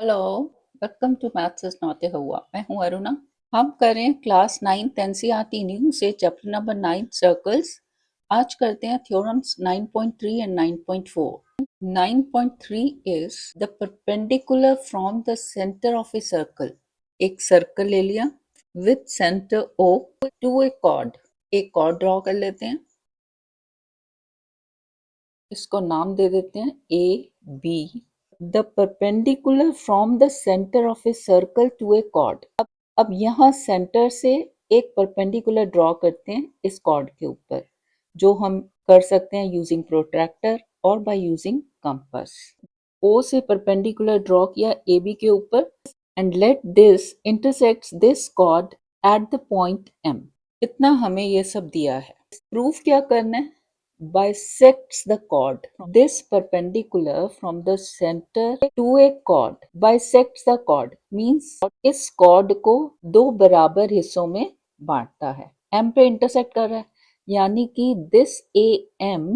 Hello, welcome to maths is not a हुआ। मैं हूं अरुणा। हम करें क्लास 9th एनसीईआरटी न्यू से चैप्टर नंबर 9 सर्कल्स। आज करते हैं theorems 9.3 and 9.4। 9.3 is the perpendicular from the centre of a circle. एक सर्कल ले लिया with centre O to a chord. एक कॉर्ड ड्रॉ कर लेते हैं, इसको नाम दे देते हैं A B. The perpendicular from the center of a circle to a chord। अब यहाँ सेंटर से एक परपेंडिकुलर ड्रॉ करते हैं इस कॉर्ड के ऊपर, जो हम कर सकते हैं यूजिंग प्रोट्रैक्टर और बाय यूजिंग कंपास। ओ से परपेंडिकुलर ड्रॉ किया ए बी के ऊपर and let this intersects this chord at the point M. इतना हमें ये सब दिया है। प्रूफ क्या करना है? Bisects the chord. This perpendicular from the center to a chord bisects the chord means इस chord को दो बराबर हिस्सों में बांटता है। M पे इंटरसेक्ट कर रहा है, यानी कि this AM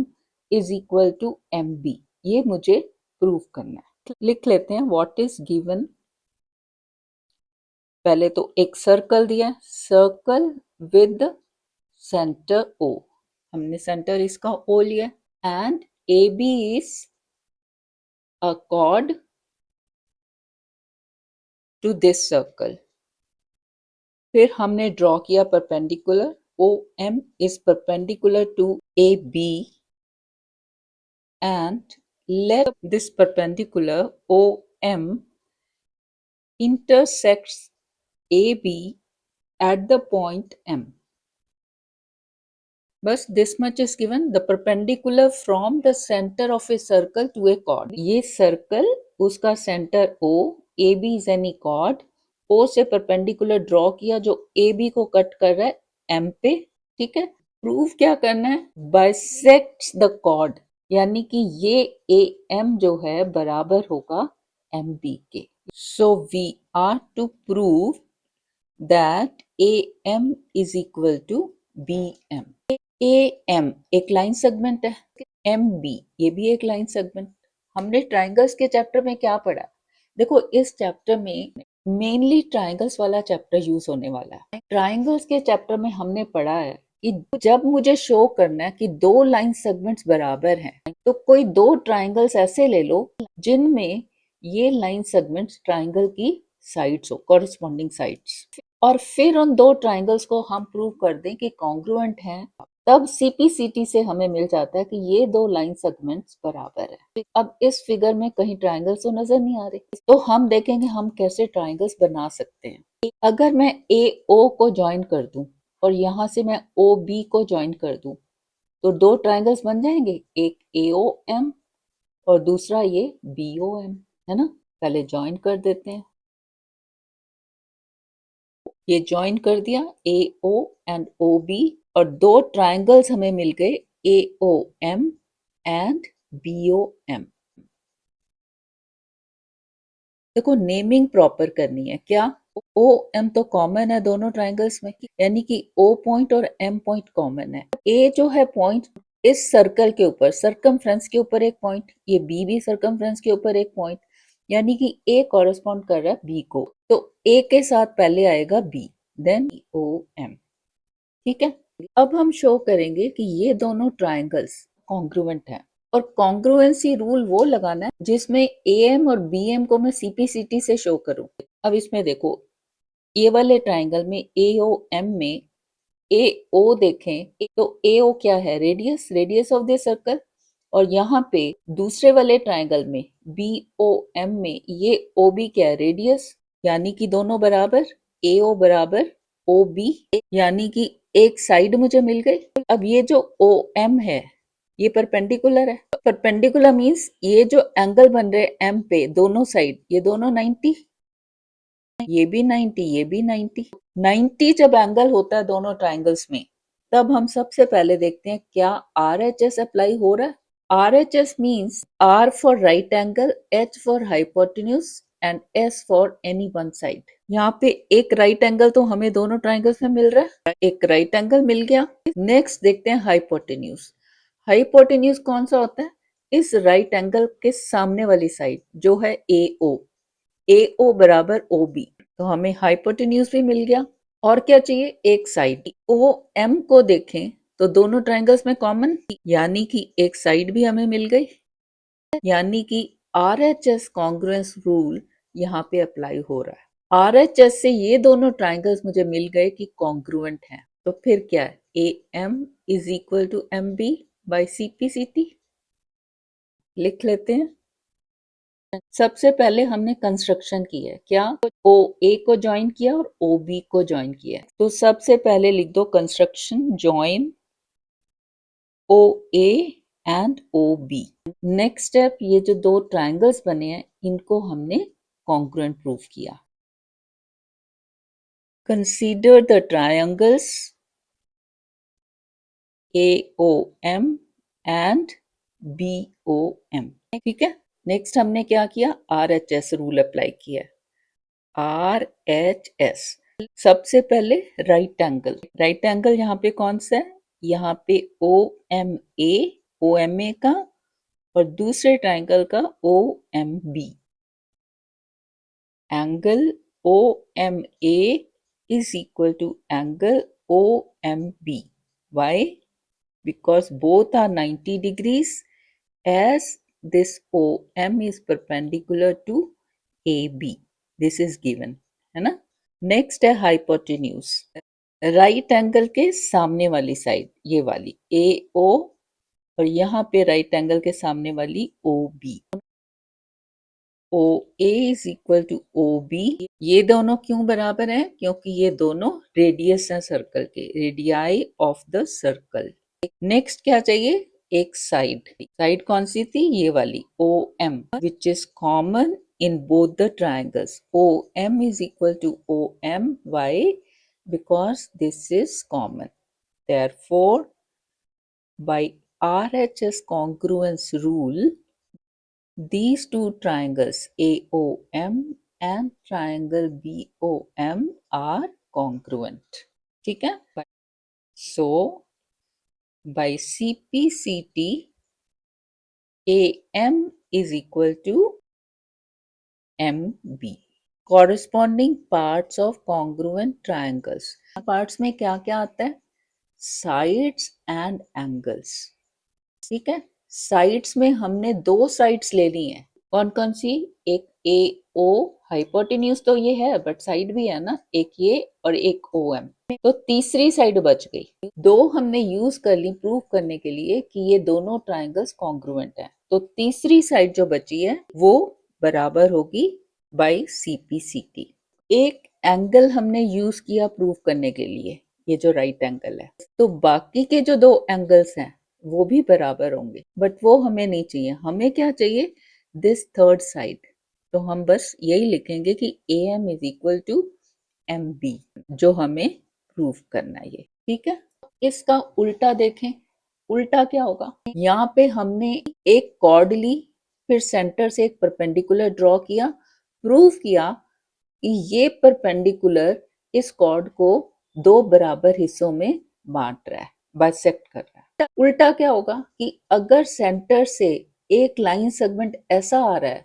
is equal to MB। ये मुझे प्रूव करना है। लिख लेते हैं व्हाट इज गिवन। पहले तो एक सर्कल दिया है, सर्कल विद सेंटर O। हमने सेंटर इसका O लिया and A B is a chord to this circle. फिर हमने ड्रॉ किया perpendicular, O M is perpendicular to A B and let this perpendicular OM intersects AB at the point M। बस this much is given, the perpendicular from the center of a circle to a chord। ये circle, उसका centre O, AB is any chord, O से perpendicular draw किया जो AB को cut कर रहा है M पे। ठीक है, प्रूफ क्या करना है? बाइसेक्ट्स द कॉर्ड, यानी कि ये AM जो है बराबर होगा MB के। So we are to prove that AM is equal to BM। AM एक लाइन सेगमेंट है, MB ये भी एक लाइन सेगमेंट। हमने ट्राइंगल्स के चैप्टर में क्या पढ़ा? देखो, इस चैप्टर में मेनली ट्राइंगल्स वाला चैप्टर यूज होने वाला है। ट्राइंगल्स के चैप्टर में हमने पढ़ा है कि जब मुझे शो करना है कि दो लाइन सेगमेंट्स बराबर हैं, तो कोई दो ट्राइंगल्स ऐसे ले लो जिनमें ये लाइन सेगमेंट्स ट्राइंगल की साइड्स हो, कॉरेस्पॉन्डिंग साइड्स, और फिर उन दो ट्राइंगल्स को हम प्रूव कर दें कि कॉन्ग्रुएंट हैं। तब सीपीसीटी से हमें मिल जाता है कि ये दो लाइन सेगमेंट्स बराबर है। अब इस फिगर में कहीं ट्राइंगल्स तो नजर नहीं आ रहे, तो हम देखेंगे हम कैसे ट्राइंगल्स बना सकते हैं। अगर मैं ए ओ को ज्वाइन कर दूं और यहां से मैं ओ बी को ज्वाइन कर दूं, तो दो ट्राइंगल्स बन जाएंगे, एक ए ओ एम और दूसरा ये बी ओ एम, है ना। पहले ज्वाइन कर देते हैं, ये ज्वाइन कर दिया ए ओ एंड ओ बी, और दो ट्राइंगल्स हमें मिल गए A O M and B O M. देखो, नेमिंग प्रॉपर करनी है। क्या? ओ एम तो कॉमन है दोनों ट्राइंगल्स में, यानी कि ओ पॉइंट और एम पॉइंट कॉमन है। ए जो है पॉइंट इस सर्कल के ऊपर, सर्कमफ्रेंस के ऊपर एक पॉइंट, ये बी भी सर्कमफ्रेंस के ऊपर एक पॉइंट, यानी कि ए कॉरेस्पॉन्ड कर रहा है बी को, तो ए के साथ पहले आएगा बी, देन ओ एम। ठीक है, अब हम शो करेंगे कि ये दोनों ट्राइंगल्स कॉन्ग्रुएंट हैं, और कॉन्ग्रुएंसी रूल वो लगाना है जिसमें ए एम और बी एम को मैं सीपीसीटी से शो करूं। अब इसमें देखो, ये वाले ट्राइंगल में ए ओ एम में ए ओ देखें तो ए ओ क्या है? Radius, radius of the circle. और यहाँ पे दूसरे वाले ट्राइंगल में बी ओ एम में ये ओ बी क्या है? रेडियस। यानी कि दोनों बराबर, ए ओ बराबर ओ बी, यानी कि एक साइड मुझे मिल गई। अब ये जो ओ एम है ये परपेंडिकुलर है। परपेंडिकुलर मींस ये जो एंगल बन रहे एम पे दोनों साइड, ये दोनों 90, ये भी 90, ये भी 90। 90 जब एंगल होता है दोनों ट्राइंगल्स में, तब हम सबसे पहले देखते हैं क्या RHS अप्लाई हो रहा है। RHS means R for right angle, H for hypotenuse and S for any one side. यहाँ पे एक राइट एंगल तो हमें दोनों ट्राइंगल्स में मिल रहा है, एक राइट एंगल मिल गया। नेक्स्ट देखते हैं हाइपोटेन्यूज। हाइपोटेन्यूज कौन सा होता है? इस राइट एंगल के सामने वाली साइड जो है AO। AO बराबर OB, तो हमें हाइपोटेन्यूज भी मिल गया। और क्या चाहिए, एक साइड। OM को देखें तो दोनों ट्रायंगल्स में कॉमन, यानी कि एक साइड भी हमें मिल गई, यानी कि RHS कॉन्ग्रुएंस रूल यहाँ पे अप्लाई हो रहा है। RHS से ये दोनों ट्रायंगल्स मुझे मिल गए कि कॉन्ग्रुएंट हैं, तो फिर क्या है, AM is equal to MB by CPCT लिख लेते हैं। सबसे पहले हमने कंस्ट्रक्शन की है, क्या, OA को ज्वाइन किया और OB को ज्वाइन किया है। तो सबसे पहले लिख दो construction join OA and OB। Next step, ये जो दो ट्रायंगल्स बने हैं इनको हमने कॉन्ग्रुएंट प्रूव किया। Consider the triangles AOM and BOM। ठीक है, नेक्स्ट हमने क्या किया, RHS रूल अप्लाई किया। RHS, सबसे पहले राइट एंगल, राइट एंगल यहाँ पे कौन सा है, यहाँ पे OMA का और दूसरे ट्रायंगल का OMB। Angle OMA is equal to angle OMB. Why? Because both are 90 degrees as this OM is perpendicular to AB. This is given, है ना। नेक्स्ट है हाइपोटेन्यूज, राइट एंगल के सामने वाली साइड, ये वाली AO, और यहाँ पे राइट एंगल के सामने वाली OB। OA is equal to OB। ये दोनों क्यों बराबर हैं, क्योंकि ये दोनों रेडियस हैं सर्कल के, radii of the circle. Next क्या चाहिए, एक साइड, साइड कौन सी थी, ये वाली OM, which is common in both the triangles। OM is equal to OM, why? Because this is common, therefore by RHS congruence rule these two triangles AOM and triangle BOM are congruent। ठीक है, so by CPCT AM is equal to MB। corresponding parts of congruent triangles, parts में क्या क्या आता है, sides and angles। ठीक है, sides में हमने दो साइड्स ले ली हैं, कौन कौन सी, एक AO, हाइपोटेन्यूज तो ये है बट साइड भी है ना, एक ये और एक OM, तो तीसरी साइड बच गई। दो हमने यूज कर ली प्रूव करने के लिए कि ये दोनों ट्रायंगल्स कॉन्ग्रुएंट हैं, तो तीसरी साइड जो बची है वो बराबर होगी बाई CPCT। एक एंगल हमने यूज किया प्रूव करने के लिए, ये जो राइट एंगल है, तो बाकी के जो दो एंगल्स हैं वो भी बराबर होंगे, बट वो हमें नहीं चाहिए। हमें क्या चाहिए, दिस थर्ड साइड, तो हम बस यही लिखेंगे कि AM is equal to MB, जो हमें प्रूव करना है ये। ठीक है, इसका उल्टा देखें, उल्टा क्या होगा, यहाँ पे हमने एक कॉर्ड ली, फिर सेंटर से एक परपेंडिकुलर ड्रॉ किया, प्रूव किया कि ये परपेंडिकुलर इस कॉर्ड को दो बराबर हिस्सों में बांट रहा है, बाइसेक्ट कर रहा है। उल्टा क्या होगा कि अगर सेंटर से एक लाइन सेगमेंट ऐसा आ रहा है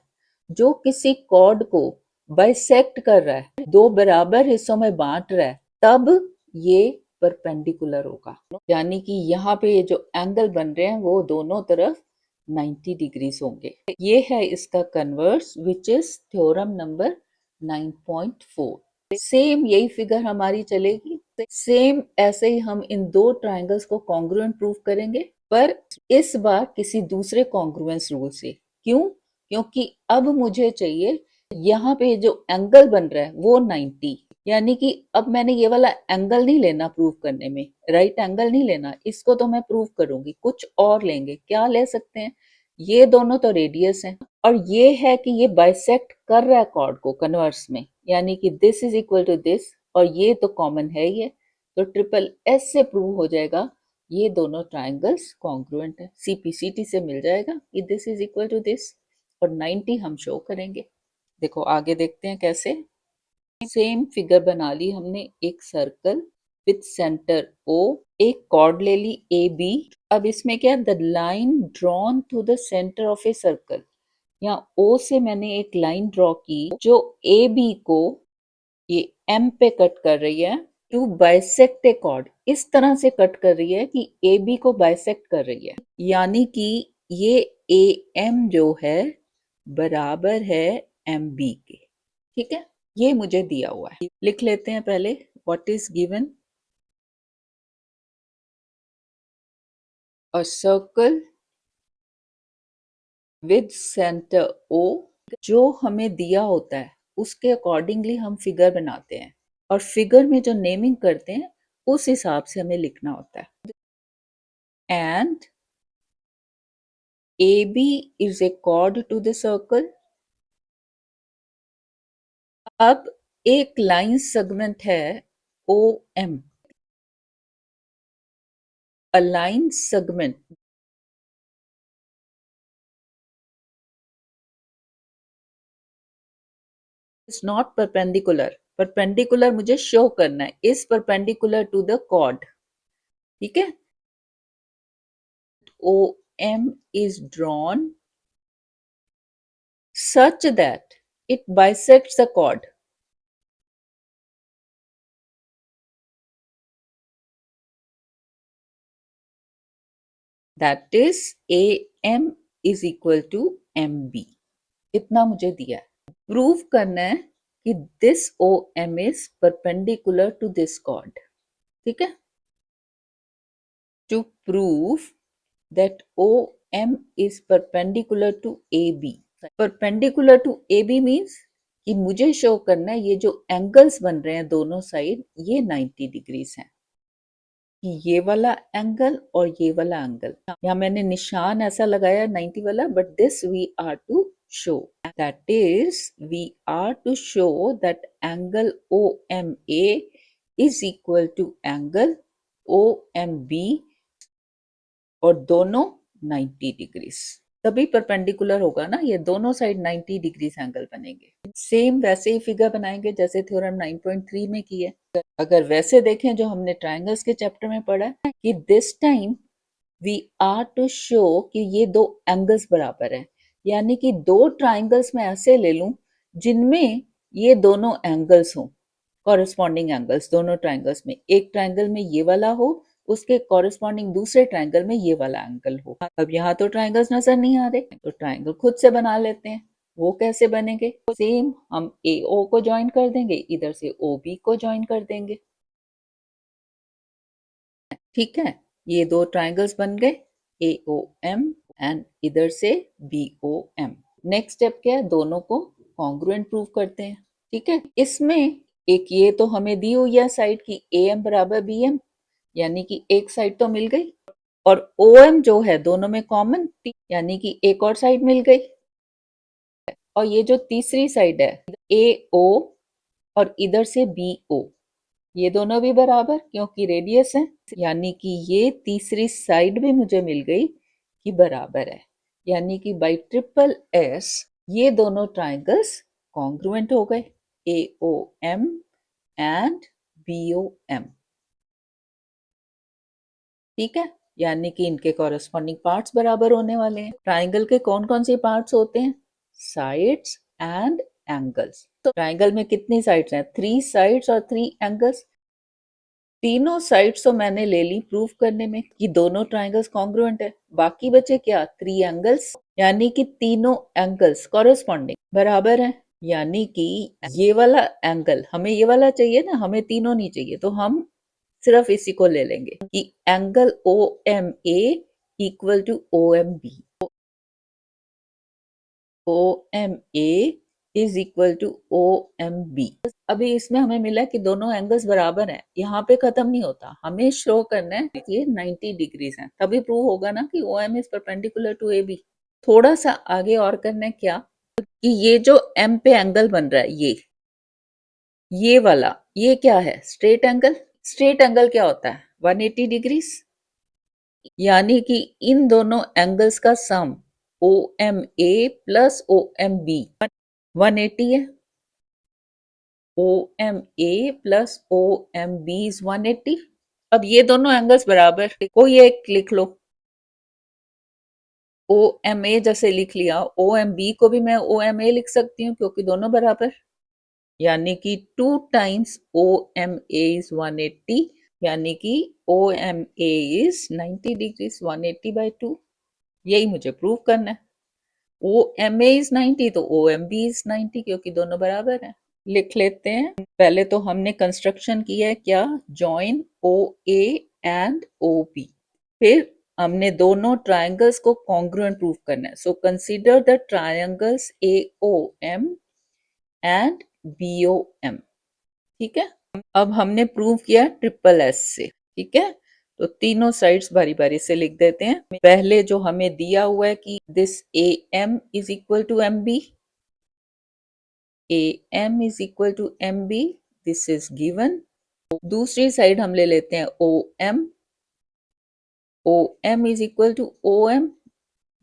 जो किसी कॉर्ड को बाइसेक्ट कर रहा है, दो बराबर हिस्सों में बांट रहा है, तब ये परपेंडिकुलर होगा, यानी कि यहाँ पे ये जो एंगल बन रहे हैं वो दोनों तरफ 90 डिग्रीज होंगे। ये है इसका converse, which is theorem number 9.4। Same यही फिगर हमारी चलेगी, सेम ऐसे ही हम इन दो ट्रायंगल्स को कॉन्ग्रुएंट प्रूव करेंगे, पर इस बार किसी दूसरे कॉन्ग्रुएंस रूल से। क्यों, क्योंकि अब मुझे चाहिए यहाँ पे जो एंगल बन रहा है वो 90, यानी कि अब मैंने ये वाला एंगल नहीं लेना प्रूव करने में, राइट एंगल नहीं लेना, इसको तो मैं प्रूव करूंगी, कुछ और लेंगे। क्या ले सकते हैं, ये दोनों तो रेडियस हैं और ये है कि ये बाइसेक्ट कर रहा है कॉर्ड को कन्वर्स में, यानी कि this is equal to this, और ये तो कॉमन है ही है, तो ट्रिपल एस से प्रूव हो जाएगा ये दोनों ट्रायंगल्स कॉन्ग्रुएंट है। CPCT से मिल जाएगा कि this is equal to this, और 90 हम शो करेंगे। देखो आगे देखते हैं कैसे। सेम फिगर बना ली हमने, एक सर्कल विथ सेंटर O, एक कॉर्ड ले ली AB। अब इसमें क्या है, the line drawn to the centre of a circle, यहाँ ओ से मैंने एक लाइन ड्रॉ की जो ए बी को ये एम पे कट कर रही है टू बाइसेक्ट ए कॉर्ड। इस तरह से कट कर रही है कि ए बी को बाइसेक्ट कर रही है, यानी कि ये ए एम जो है बराबर है एम बी के। ठीक है, ये मुझे दिया हुआ है, लिख लेते हैं पहले। What is given? A circle with centre O. जो हमें दिया होता है उसके अकॉर्डिंगली हम फिगर बनाते हैं, और फिगर में जो नेमिंग करते हैं उस हिसाब से हमें लिखना होता है। And AB is a chord to the circle। अब एक लाइन सेगमेंट है OM। A line segment is not perpendicular। Perpendicular मुझे शो करना है, is perpendicular to the chord. ठीक है, OM is drawn such that it bisects the chord। That is AM is equal to MB। इतना मुझे दिया है। प्रूव करना है कि this O M is perpendicular to this chord. ठीक है, to prove that O M is perpendicular to A B. Perpendicular to A B means कि मुझे शो करना है ये जो एंगल्स बन रहे हैं दोनों साइड ये 90 डिग्रीज हैं, कि ये वाला एंगल और ये वाला एंगल। यहाँ मैंने निशान ऐसा लगाया 90 वाला, but this we are to show, that is we are to show that angle OMA is equal to angle OMB और दोनों 90 डिग्रीज। तभी परपेंडिकुलर होगा ना, ये दोनों साइड 90 डिग्रीज एंगल बनेंगे। सेम वैसे ही फिगर बनाएंगे जैसे थ्योरम 9.3 में की है। अगर वैसे देखें जो हमने ट्रायंगल्स के चैप्टर में पढ़ा है कि this time we are to show कि ये दो एंगल्स बराबर हैं, यानी कि दो ट्राइंगल्स में ऐसे ले लूं जिनमें ये दोनों एंगल्स हों, कॉरेस्पॉन्डिंग एंगल्स दोनों ट्राइंगल्स में। एक ट्राइंगल में ये वाला हो, उसके कॉरेस्पॉन्डिंग दूसरे ट्राइंगल में ये वाला एंगल हो। अब यहाँ तो ट्राइंगल्स नजर नहीं आ रहे, तो ट्राइंगल खुद से बना लेते हैं। वो कैसे बनेंगे? सेम, हम ए ओ को ज्वाइन कर देंगे, इधर से ओ बी को ज्वाइन कर देंगे। ठीक है, ये दो ट्राइंगल्स बन गए ए ओ एम एंड इधर से B O M. Next step क्या है? दोनों को कॉन्ग्रुएंट प्रूव करते हैं। ठीक है, इसमें एक ये तो हमें दी हुई है साइड की ए एम बराबर बी एम, यानी कि एक साइड तो मिल गई, और ओ एम जो है दोनों में कॉमन, यानी कि एक और साइड मिल गई। और ये जो तीसरी साइड है ए ओ और इधर से बी ओ, ये दोनों भी बराबर क्योंकि रेडियस है, यानी कि ये तीसरी साइड भी मुझे मिल गई कि बराबर है। यानी कि बाई ट्रिपल एस ये दोनों ट्राइंगल्स कॉन्ग्रुएंट हो गए, A O M and B O M. ठीक है, यानी कि इनके कॉरेस्पॉन्डिंग पार्ट्स बराबर होने वाले हैं। ट्राइंगल के कौन कौन से पार्ट्स होते हैं? Sides and angles. तो ट्राइंगल में कितनी साइड्स हैं? 3 साइड्स और 3 एंगल्स। तीनों साइड्स तो मैंने ले ली प्रूफ करने में कि दोनों ट्राइंगल्स कॉन्ग्रुएंट है। बाकी बचे क्या? 3 एंगल्स, यानी कि तीनों एंगल्स कॉरेस्पॉन्डिंग बराबर हैं। यानी कि ये वाला एंगल, हमें ये वाला चाहिए ना, हमें तीनों नहीं चाहिए, तो हम सिर्फ इसी को ले लेंगे कि angle O M A equal to O M B. O M A is equal to O M B. अभी इसमें हमें मिला कि दोनों एंगल्स बराबर हैं, यहाँ पे खत्म नहीं होता, हमें शो करना है कि ये 90 डिग्रीज हैं, तभी प्रूव होगा ना कि O M is perpendicular to A B. थोड़ा सा आगे और करना है क्या, कि ये जो एम पे एंगल बन रहा है ये वाला, ये क्या है? Straight angle. स्ट्रेट एंगल क्या होता है? 180 डिग्रीज। यानी कि इन दोनों एंगल्स का sum O M A plus O M B 180 है। O M A plus O M B is 180। अब ये दोनों एंगल्स बराबर, कोई एक लिख लो। ओ एम ए जैसे लिख लिया, ओ एम बी को भी मैं ओ एम ए लिख सकती हूँ क्योंकि दोनों बराबर, यानी कि 2 times O M A is 180, यानी कि O M A is 90 degrees, 180 by 2। यही मुझे प्रूव करना है। ओ एम ए इज 90 तो ओ एम बी इज 90 क्योंकि दोनों बराबर हैं। लिख लेते हैं। पहले तो हमने कंस्ट्रक्शन किया है क्या, join O A and O B. फिर हमने दोनों ट्रायंगल्स को कॉन्ग्रुएंट प्रूव करना है। So consider the triangles A O M and B O M. ठीक है, अब हमने प्रूव किया ट्रिपल एस से। ठीक है, तो तीनों साइड्स बारी बारी से लिख देते हैं। पहले जो हमें दिया हुआ है कि this A M is equal to M B, A M is equal to M B, this is given. दूसरी साइड हम ले लेते हैं O M, O M is equal to O M,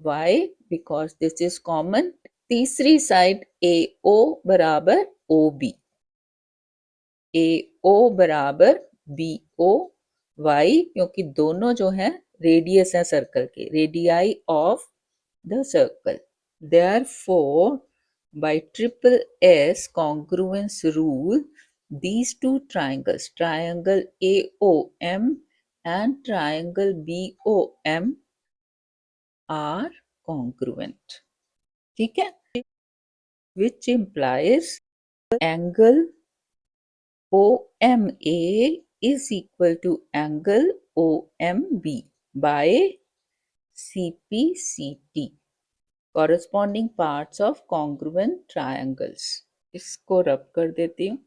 why, because this is common. तीसरी side A O बराबर O B, ए O बराबर B O, Y क्योंकि दोनों जो है रेडियस है सर्कल के, radii of the circle. Therefore, by triple S congruence rule, these two triangles, triangle AOM and triangle BOM are congruent. ठीक है, which implies angle OMA is equal to angle OMB by CPCT, corresponding parts of congruent triangles. इसको रब कर देती हूँ।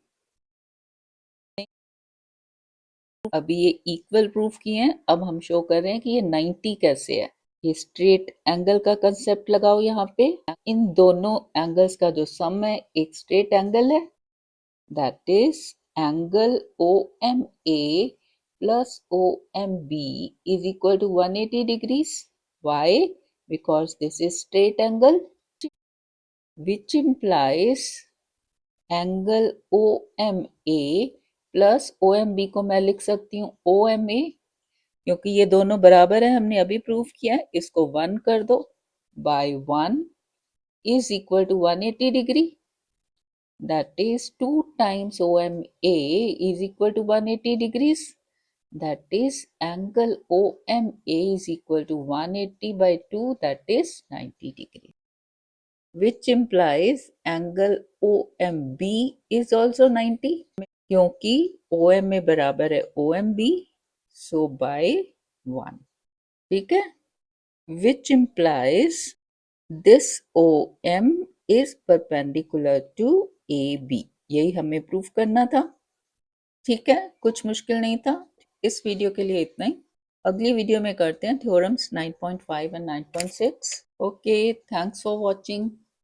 अभी ये equal proof किए हैं, अब हम शो कर रहे हैं कि ये 90 कैसे है। ये स्ट्रेट एंगल का कंसेप्ट लगाओ यहाँ पे। इन दोनों एंगल्स का जो सम है एक स्ट्रेट एंगल है, that is angle OMA plus OMB is equal to 180 degrees. Why? Because this is straight angle, which implies angle OMA plus OMB को मैं लिख सकती हूँ OMA, क्योंकि ये दोनों बराबर है, हमने अभी प्रूफ किया है। इसको 1 कर दो, by 1 is equal to 180 degree. That is 2 times OMA is equal to 180 degrees. That is angle OMA is equal to 180 by 2, that is 90 degree. Which implies angle OMB is also 90 क्योंकि OMA बराबर है OMB, so by 1. ठीक है, which implies this OM is perpendicular to AB. यही हमें proof करना था। ठीक है, कुछ मुश्किल नहीं था। इस वीडियो के लिए इतना ही। अगली वीडियो में करते हैं theorems 9.5 and 9.6। Okay, thanks for watching.